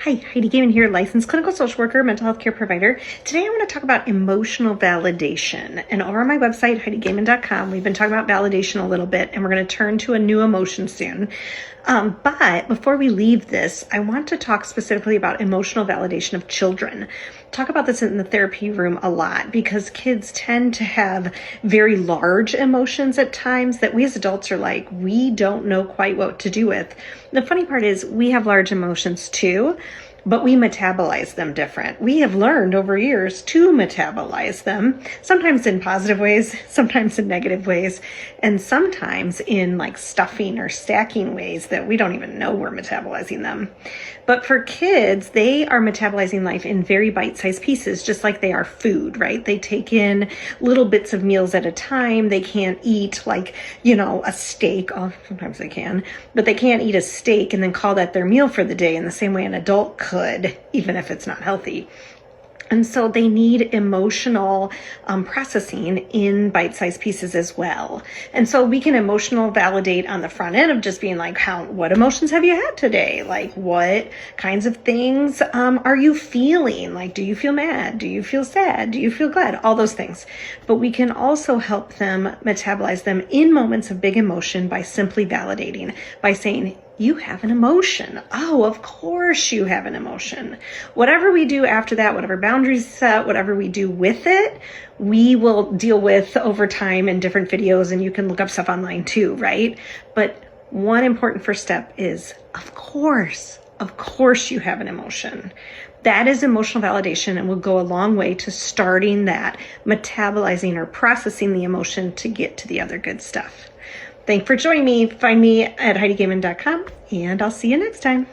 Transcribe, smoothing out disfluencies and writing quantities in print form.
Hi, Heidi Gaiman here, licensed clinical social worker, mental health care provider. Today I want to talk about emotional validation. And over on my website, HeidiGaiman.com, we've been talking about validation a little bit, and we're going to turn to a new emotion soon. But before we leave this, I want to talk specifically about emotional validation of children. Talk about this in the therapy room a lot because kids tend to have very large emotions at times that we as adults are like, we don't know quite what to do with. The funny part is we have large emotions too, but we metabolize them different. We have learned over years to metabolize them, sometimes in positive ways, sometimes in negative ways, and sometimes in like stuffing or stacking ways that we don't even know we're metabolizing them. But for kids, they are metabolizing life in very bite-sized pieces, just like they are food, right? They take in little bits of meals at a time. They can't eat like, a steak. Oh, sometimes they can, but they can't eat a steak and then call that their meal for the day in the same way an adult could, even if it's not healthy. And so they need emotional processing in bite-sized pieces as well. And so we can emotional validate on the front end of just being like, what emotions have you had today? Like, what kinds of things are you feeling? Like, do you feel mad? Do you feel sad? Do you feel glad? All those things. But we can also help them metabolize them in moments of big emotion by simply validating, by saying, you have an emotion. Oh, of course you have an emotion. Whatever we do after that, whatever boundaries set, whatever we do with it, we will deal with over time in different videos, and you can look up stuff online too, right? But one important first step is, of course you have an emotion. That is emotional validation and will go a long way to starting that metabolizing or processing the emotion to get to the other good stuff. Thanks for joining me. Find me at HeidiGaiman.com, and I'll see you next time.